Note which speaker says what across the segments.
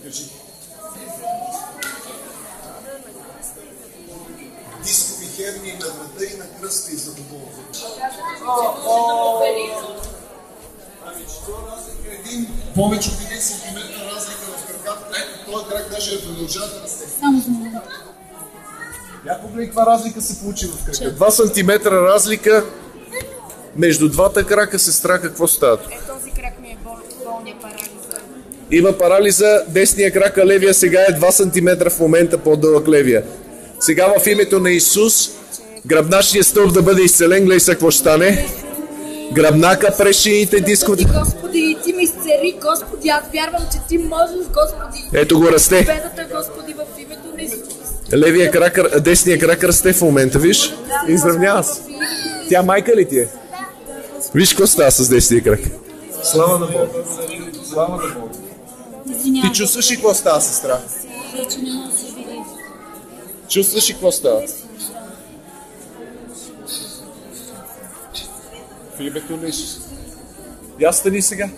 Speaker 1: Кажи. Дискови херни на врата и на кръста и за доболно. Ами, че това разлика е един повече от 1 сантиметър разлика в краката. Ето, този крак даже продължава да расте.
Speaker 2: Само за момент.
Speaker 1: Я погледни каква разлика се получи в крака. 2 сантиметра разлика между двата крака, сестра, какво става?
Speaker 2: Този крак ми е болния парализа.
Speaker 1: Има парализа, десния крак, а левия сега е 2 см в момента по-дълъг левия. Сега в името на Исус, гръбначният стълб да бъде изцелен, гледай сега какво ще стане. Гръбнака, прешините, дисковите.
Speaker 2: Господи, ти ме изцели, Господи, аз вярвам, че ти можеш, Господи.
Speaker 1: Ето го расте.
Speaker 2: Победата, Господи, в името на Исус.
Speaker 1: Левия крак, десния крак расте в момента, виж? Изравнява се. Тя майка ли ти е? Виж какво става с десния крак. Слава на Бога. Слава на Бога. Ти чувстваш ли какво става, сестра?
Speaker 2: Вече не може да се види.
Speaker 1: Чувстваш ли какво става? В името на Исус. Я стани сега.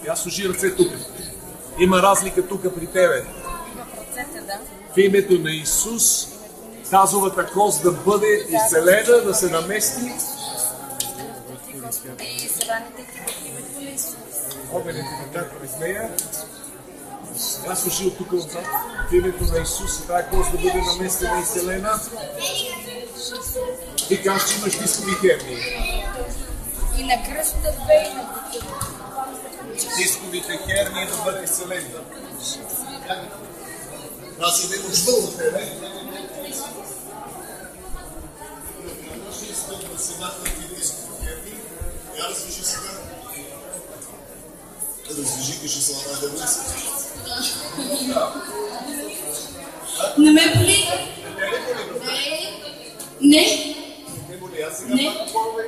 Speaker 1: Я сложи ръце тук. Има разлика тук при тебе. В името на Исус тазовата кост да бъде изцелена, да се намести. Обедете така през нея. Аз слушай от тук отзад. В името на Исус тази кост да бъде наместена и изцелена. Ти кажеш, че имаш дискови херни.
Speaker 2: И на кръста бе, и на
Speaker 1: Дисковите херни да бъдат изцелени. Аз идем от жбъл на тебе. Я развижи сега. Развижи, кажи слава да бъде.
Speaker 2: Не ме боли? Не.
Speaker 1: Не боли, аз сега пак болвай.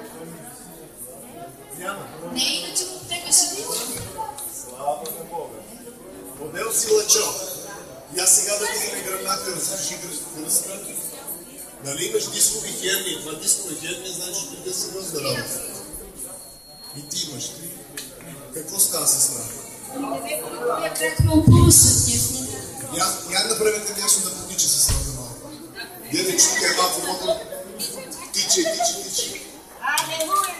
Speaker 1: Няма.
Speaker 2: Не, иначе от тебе ще види.
Speaker 1: Слава на Бога. Модел си лъчо. И аз сега да видим гръбнака, развижи кръста. Нали имаш дискови херни? Това дискови херни, значи тук е сериозна работа. И ти имаш. Какво става с нас?
Speaker 2: Я кракнал пулса, тесни.
Speaker 1: Я направете нещо да потича с това малко. Гледай, че тук е малко вода. Тиче.
Speaker 2: Алелуя!